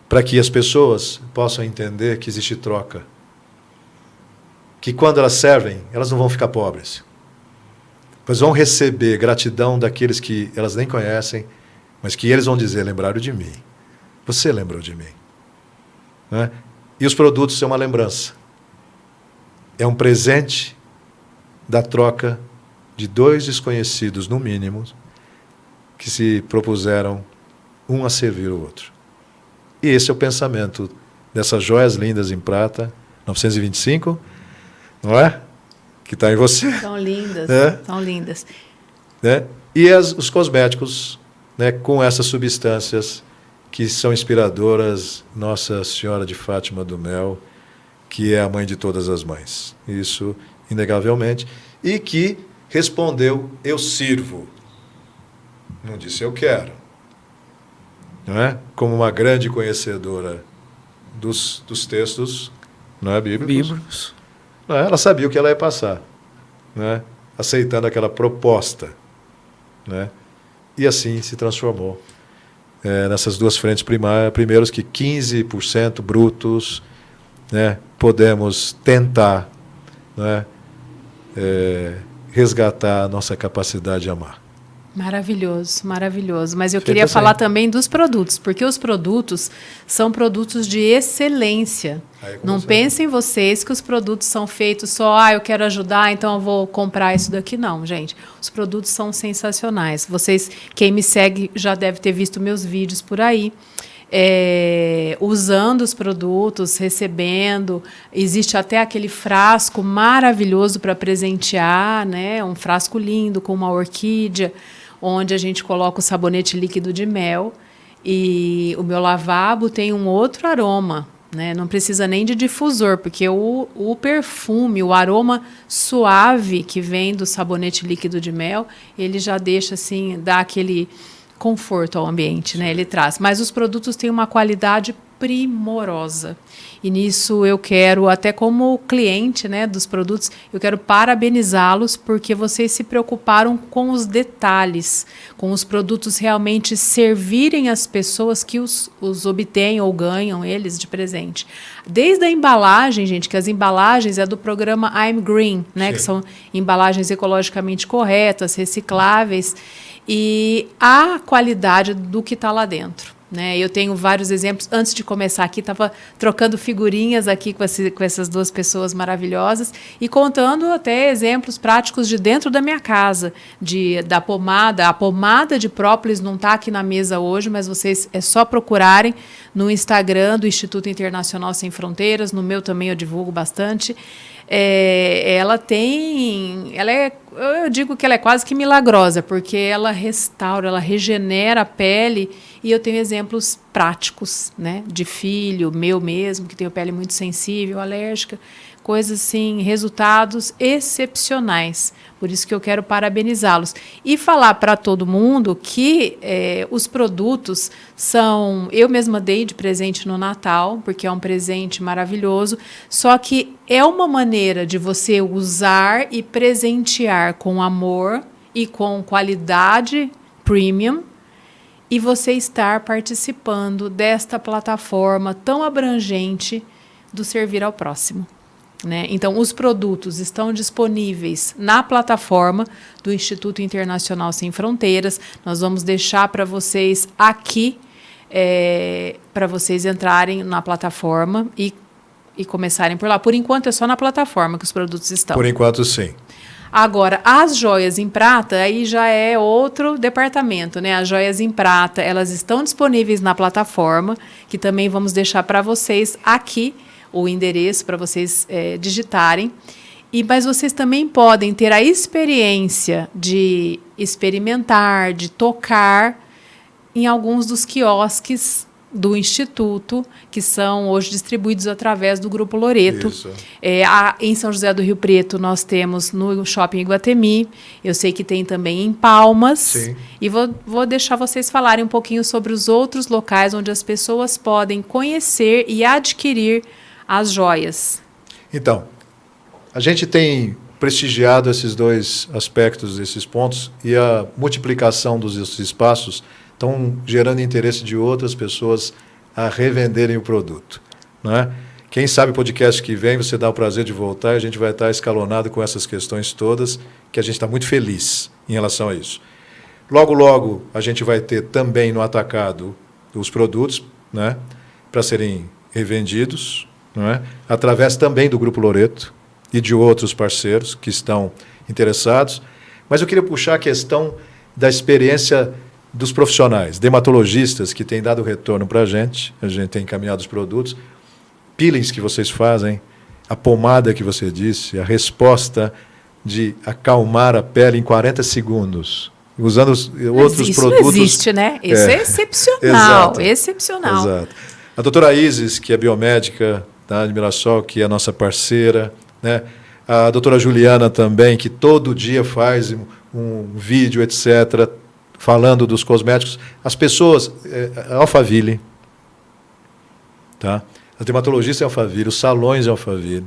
Speaker 2: Para que as pessoas possam entender que existe troca. Que quando elas servem, elas não vão ficar pobres. Mas vão receber gratidão daqueles que elas nem conhecem, mas que eles vão dizer: lembraram de mim. Você lembrou de mim. Né? E os produtos são uma lembrança. É um presente da troca de dois desconhecidos, no mínimo, que se propuseram um a servir o outro. E esse é o pensamento dessas joias lindas em prata, 925, não é? Que está em você.
Speaker 1: São lindas, são lindas.
Speaker 2: Né? E os cosméticos, né, com essas substâncias que são inspiradoras, Nossa Senhora de Fátima do Mel, que é a mãe de todas as mães. Isso, inegavelmente. E que respondeu: eu sirvo. Não disse eu quero. Não é? Como uma grande conhecedora dos textos, não é, bíblicos. Não é? Ela sabia o que ela ia passar, não é? Aceitando aquela proposta. Não é? E assim se transformou. Nessas duas frentes primeiros, que 15% brutos, né, podemos tentar, né, resgatar a nossa capacidade de amar.
Speaker 1: Maravilhoso, maravilhoso. Mas eu
Speaker 2: Feito
Speaker 1: queria
Speaker 2: assim.
Speaker 1: falar também dos produtos, porque os produtos são produtos de excelência.
Speaker 2: Aí é com
Speaker 1: Não
Speaker 2: você.
Speaker 1: pensem vocês que os produtos são feitos só, eu quero ajudar, então eu vou comprar isso daqui. Não, gente. Os produtos são sensacionais. Vocês, quem me segue, já deve ter visto meus vídeos por aí. Usando os produtos, recebendo. Existe até aquele frasco maravilhoso para presentear, né? Um frasco lindo com uma orquídea, onde a gente coloca o sabonete líquido de mel. E o meu lavabo tem um outro aroma, né? Não precisa nem de difusor, porque o perfume, o aroma suave que vem do sabonete líquido de mel, ele já deixa assim, dá aquele conforto ao ambiente, né? Ele traz. Mas os produtos têm uma qualidade primorosa. E nisso eu quero, até como cliente, né, dos produtos, eu quero parabenizá-los porque vocês se preocuparam com os detalhes, com os produtos realmente servirem as pessoas que os obtêm ou ganham eles de presente. Desde a embalagem, gente, que as embalagens é do programa I'm Green, né, que são embalagens ecologicamente corretas, recicláveis, e a qualidade do que está lá dentro. Né? Eu tenho vários exemplos. Antes de começar aqui, estava trocando figurinhas aqui com essas duas pessoas maravilhosas e contando até exemplos práticos de dentro da minha casa, da pomada. A pomada de própolis não está aqui na mesa hoje, mas vocês é só procurarem no Instagram do Instituto Internacional Sem Fronteiras, no meu também eu divulgo bastante. Eu digo que ela é quase que milagrosa, porque ela restaura, ela regenera a pele, e eu tenho exemplos práticos, né, de filho, meu mesmo, que tem pele muito sensível, alérgica, coisas assim, resultados excepcionais. Por isso que eu quero parabenizá-los. E falar para todo mundo que os produtos são... Eu mesma dei de presente no Natal, porque é um presente maravilhoso, só que é uma maneira de você usar e presentear com amor e com qualidade premium, e você estar participando desta plataforma tão abrangente do servir ao próximo. Né? Então, os produtos estão disponíveis na plataforma do Instituto Internacional Sem Fronteiras. Nós vamos deixar para vocês aqui, para vocês entrarem na plataforma e começarem por lá. Por enquanto, é só na plataforma que os produtos estão.
Speaker 2: Por enquanto, sim.
Speaker 1: Agora, as joias em prata, aí já é outro departamento, né? As joias em prata, elas estão disponíveis na plataforma, que também vamos deixar para vocês aqui, o endereço para vocês digitarem. Mas vocês também podem ter a experiência de experimentar, de tocar em alguns dos quiosques do Instituto, que são hoje distribuídos através do Grupo Loreto. Em São José do Rio Preto, nós temos no Shopping Iguatemi, eu sei que tem também em Palmas. Sim. E vou deixar vocês falarem um pouquinho sobre os outros locais onde as pessoas podem conhecer e adquirir as joias.
Speaker 2: Então, a gente tem prestigiado esses dois aspectos, esses pontos, e a multiplicação dos espaços estão gerando interesse de outras pessoas a revenderem o produto. Não é? Quem sabe o podcast que vem, você dá o prazer de voltar, e a gente vai estar escalonado com essas questões todas, que a gente está muito feliz em relação a isso. Logo, logo, a gente vai ter também no atacado os produtos, né, para serem revendidos, não é? Através também do Grupo Loreto e de outros parceiros que estão interessados. Mas eu queria puxar a questão da experiência dos profissionais, dermatologistas que têm dado retorno para a gente tem encaminhado os produtos, peelings que vocês fazem, a pomada que você disse, a resposta de acalmar a pele em 40 segundos, usando outros produtos.
Speaker 1: Não existe, né? Isso é excepcional,
Speaker 2: exato,
Speaker 1: excepcional.
Speaker 2: Exato. A doutora Isis, que é biomédica da Admirassol, que é a nossa parceira, né? A doutora Juliana também, que todo dia faz um vídeo, etc., falando dos cosméticos. As pessoas, Alphaville, tá? As dermatologistas é Alphaville, os salões é Alphaville,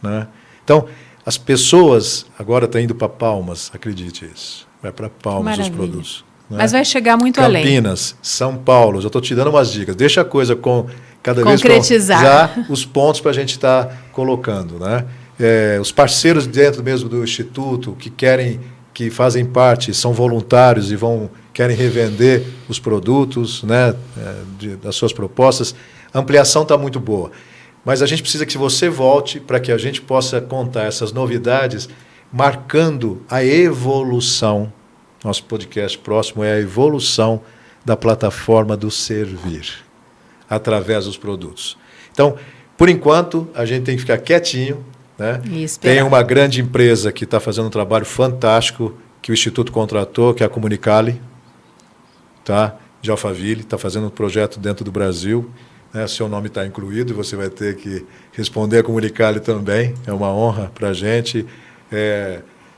Speaker 2: né? Então, as pessoas, agora está indo para Palmas, acredite isso, vai para Palmas os produtos. Né?
Speaker 1: Mas vai chegar muito além.
Speaker 2: Campinas, São Paulo, já estou te dando umas dicas, deixa a coisa cada vez
Speaker 1: concretizar
Speaker 2: os pontos para a gente estar colocando, né? Os parceiros dentro mesmo do Instituto que querem que fazem parte, são voluntários e querem revender os produtos, né, das suas propostas. A ampliação está muito boa. Mas a gente precisa que você volte para que a gente possa contar essas novidades, marcando a evolução. Nosso podcast próximo é a evolução da plataforma do servir, através dos produtos. Então, por enquanto, a gente tem que ficar quietinho, né? Tem uma grande empresa que está fazendo um trabalho fantástico, que o Instituto contratou, que é a Comunicali, tá? De Alphaville, está fazendo um projeto dentro do Brasil. Né? Seu nome está incluído e você vai ter que responder a Comunicali também. É uma honra para a gente.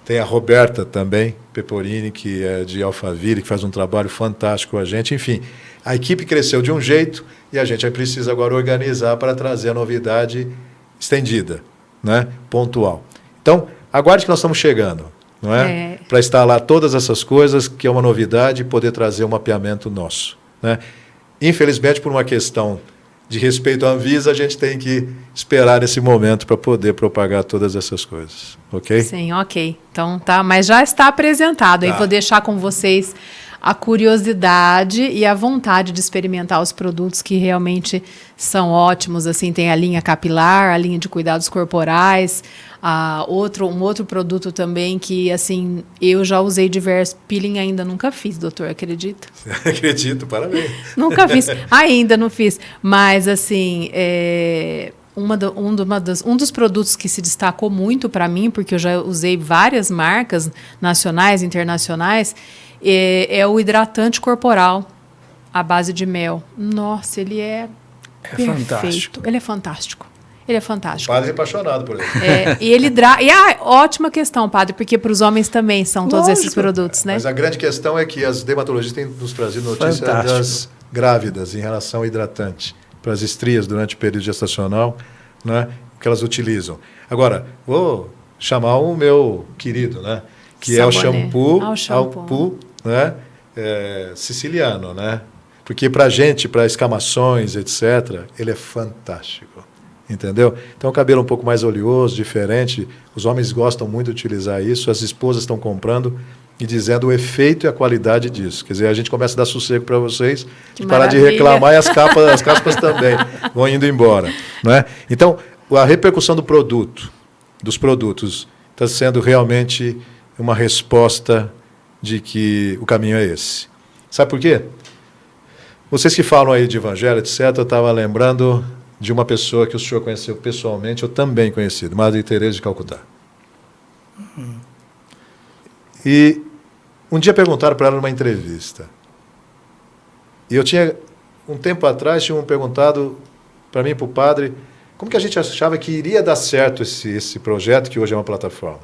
Speaker 2: Tem a Roberta também, Peporini, que é de Alphaville, que faz um trabalho fantástico com a gente. Enfim, a equipe cresceu de um jeito e a gente precisa agora organizar para trazer a novidade estendida, né? Pontual. Então, aguarde que nós estamos chegando, não é? Para instalar todas essas coisas, que é uma novidade, e poder trazer um mapeamento nosso, né? Infelizmente, por uma questão de respeito à Anvisa, a gente tem que esperar esse momento para poder propagar todas essas coisas, ok?
Speaker 1: Sim, ok. Então tá, mas já está apresentado. Aí vou deixar com vocês a curiosidade e a vontade de experimentar os produtos que realmente são ótimos. Assim, tem a linha capilar, a linha de cuidados corporais, um outro produto também que, assim, eu já usei diversos. Peeling ainda nunca fiz, doutor, acredita?
Speaker 2: Acredito, parabéns.
Speaker 1: Nunca fiz, ainda não fiz. Mas, assim, um dos produtos que se destacou muito para mim, porque eu já usei várias marcas nacionais, internacionais, é o hidratante corporal à base de mel. Nossa, ele é perfeito.
Speaker 3: Fantástico.
Speaker 1: Ele é fantástico. Ele é fantástico.
Speaker 2: O padre é apaixonado por ele.
Speaker 1: E ele ótima questão, padre, porque para os homens também são todos esses produtos, né?
Speaker 2: Mas a grande questão é que as dermatologistas têm nos trazido notícias das grávidas em relação ao hidratante, para as estrias durante o período gestacional, né, que elas utilizam. Agora, vou chamar o meu querido, né, que é o shampoo, né, siciliano, né? Porque para a gente, para escamações, etc., ele é fantástico. Entendeu? Então, o cabelo um pouco mais oleoso, diferente. Os homens gostam muito de utilizar isso. As esposas estão comprando e dizendo o efeito e a qualidade disso. Quer dizer, a gente começa a dar sossego para vocês, de parar de reclamar e as caspas também vão indo embora. Não é? Então, a repercussão dos produtos, está sendo realmente uma resposta de que o caminho é esse. Sabe por quê? Vocês que falam aí de evangelho, etc., eu estava lembrando de uma pessoa que o senhor conheceu pessoalmente, eu também conheci, Madre Teresa de Calcutá. E um dia perguntaram para ela numa entrevista. E eu tinha, um tempo atrás, tinham perguntado para mim e para o padre, como que a gente achava que iria dar certo esse projeto, que hoje é uma plataforma,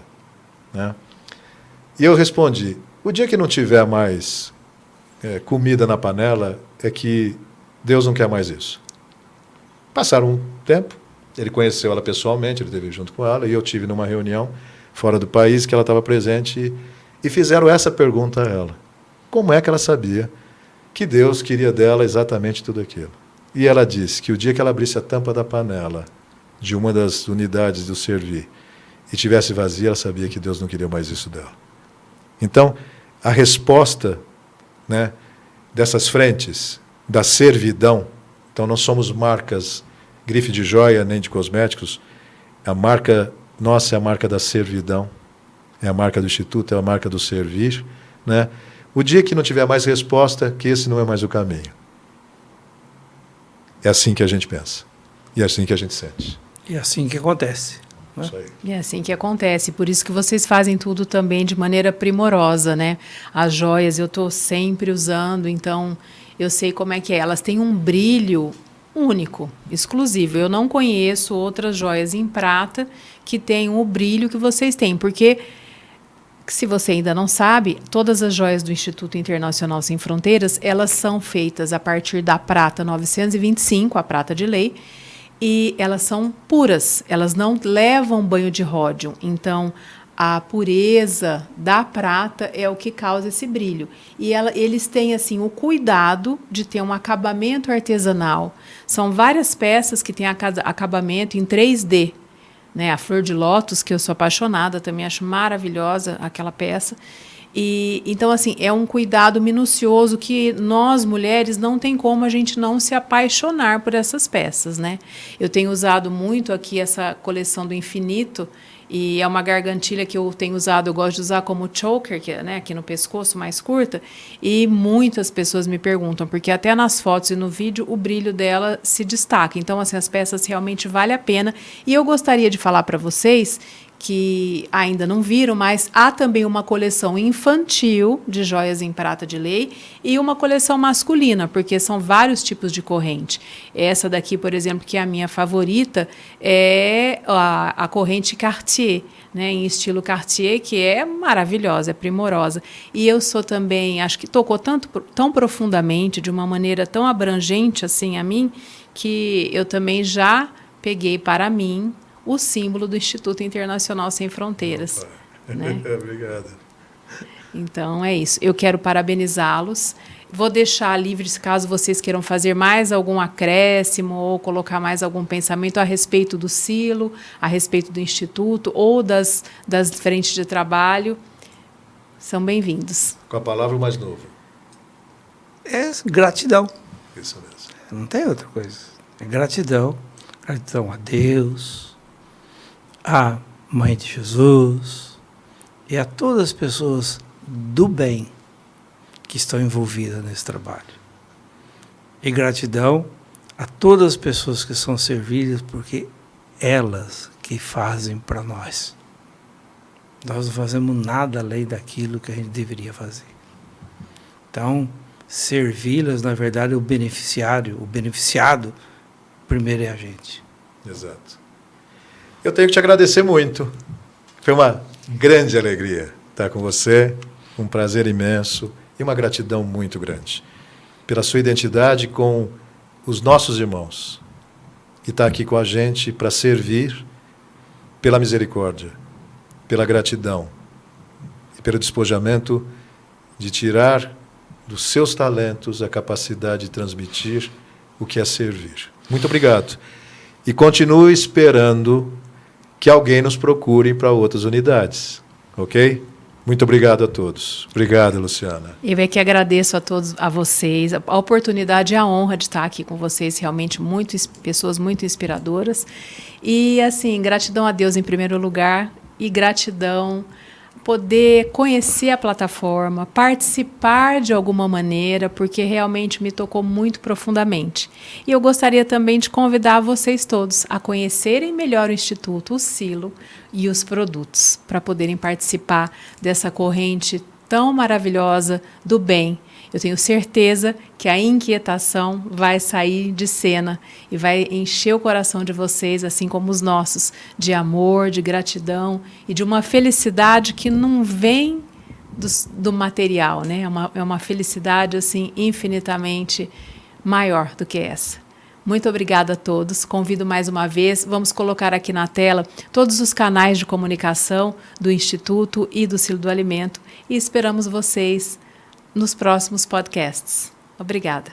Speaker 2: né? E eu respondi, o dia que não tiver mais comida na panela, é que Deus não quer mais isso. Passaram um tempo, ele conheceu ela pessoalmente, ele esteve junto com ela, e eu tive numa reunião fora do país que ela estava presente, e fizeram essa pergunta a ela. Como é que ela sabia que Deus queria dela exatamente tudo aquilo? E ela disse que o dia que ela abrisse a tampa da panela de uma das unidades do servir e tivesse vazia, ela sabia que Deus não queria mais isso dela. Então, a resposta, né, dessas frentes, da servidão. Então, não somos marcas grife de joia nem de cosméticos. A marca nossa é a marca da servidão, é a marca do Instituto, é a marca do servir, né? O dia que não tiver mais resposta, que esse não é mais o caminho. É assim que a gente pensa. E é assim que a gente sente.
Speaker 3: E é assim que acontece. Né?
Speaker 2: Isso aí.
Speaker 1: E é assim que acontece. Por isso que vocês fazem tudo também de maneira primorosa, né? As joias eu estou sempre usando, então eu sei como é que é. Elas têm um brilho único, exclusivo. Eu não conheço outras joias em prata que tenham o brilho que vocês têm, porque, se você ainda não sabe, todas as joias do Instituto Internacional Sem Fronteiras, elas são feitas a partir da prata 925, a prata de lei, e elas são puras, elas não levam banho de ródio. Então, a pureza da prata é o que causa esse brilho. E eles têm assim o cuidado de ter um acabamento artesanal. São várias peças que têm acabamento em 3D. né? A Flor de Lótus, que eu sou apaixonada, também acho maravilhosa aquela peça. E então, assim, é um cuidado minucioso que nós, mulheres, não tem como a gente não se apaixonar por essas peças, né? Eu tenho usado muito aqui essa coleção do Infinito, e é uma gargantilha que eu tenho usado, eu gosto de usar como choker, que é, né, aqui no pescoço, mais curta, e muitas pessoas me perguntam, porque até nas fotos e no vídeo o brilho dela se destaca. Então, assim, as peças realmente valem a pena. E eu gostaria de falar para vocês que ainda não viram, mas há também uma coleção infantil de joias em prata de lei e uma coleção masculina, porque são vários tipos de corrente. Essa daqui, por exemplo, que é a minha favorita, é a corrente Cartier, né, em estilo Cartier, que é maravilhosa, é primorosa. E eu sou também, acho que tocou tão profundamente, de uma maneira tão abrangente assim a mim, que eu também já peguei para mim o símbolo do Instituto Internacional Sem Fronteiras. Né?
Speaker 2: Obrigado.
Speaker 1: Então, é isso. Eu quero parabenizá-los. Vou deixar livre, caso vocês queiram fazer mais algum acréscimo ou colocar mais algum pensamento a respeito do silo, a respeito do Instituto ou das frentes de trabalho. São bem-vindos.
Speaker 2: Com a palavra o mais novo.
Speaker 3: É gratidão.
Speaker 2: Isso mesmo.
Speaker 3: Não tem outra coisa. É gratidão. Gratidão a Deus, à Mãe de Jesus e a todas as pessoas do bem que estão envolvidas nesse trabalho. E gratidão a todas as pessoas que são servidas, porque elas que fazem para nós. Nós não fazemos nada além daquilo que a gente deveria fazer. Então, servi-las, na verdade, o beneficiado, primeiro é a gente.
Speaker 2: Exato. Eu tenho que te agradecer muito. Foi uma grande alegria estar com você, um prazer imenso e uma gratidão muito grande pela sua identidade com os nossos irmãos e estar aqui com a gente para servir pela misericórdia, pela gratidão e pelo despojamento de tirar dos seus talentos a capacidade de transmitir o que é servir. Muito obrigado. E continue esperando que alguém nos procure para outras unidades, ok? Muito obrigado a todos. Obrigado, Luciana.
Speaker 1: Eu é que agradeço a todos, a vocês, a oportunidade e a honra de estar aqui com vocês, realmente pessoas muito inspiradoras. E, assim, gratidão a Deus em primeiro lugar e gratidão poder conhecer a plataforma, participar de alguma maneira, porque realmente me tocou muito profundamente. E eu gostaria também de convidar vocês todos a conhecerem melhor o Instituto, o silo e os produtos, para poderem participar dessa corrente tão maravilhosa do bem. Eu tenho certeza que a inquietação vai sair de cena e vai encher o coração de vocês, assim como os nossos, de amor, de gratidão e de uma felicidade que não vem do material, né? É uma felicidade assim infinitamente maior do que essa. Muito obrigada a todos. Convido mais uma vez, vamos colocar aqui na tela todos os canais de comunicação do Instituto e do Silo do Alimento e esperamos vocês nos próximos podcasts. Obrigada.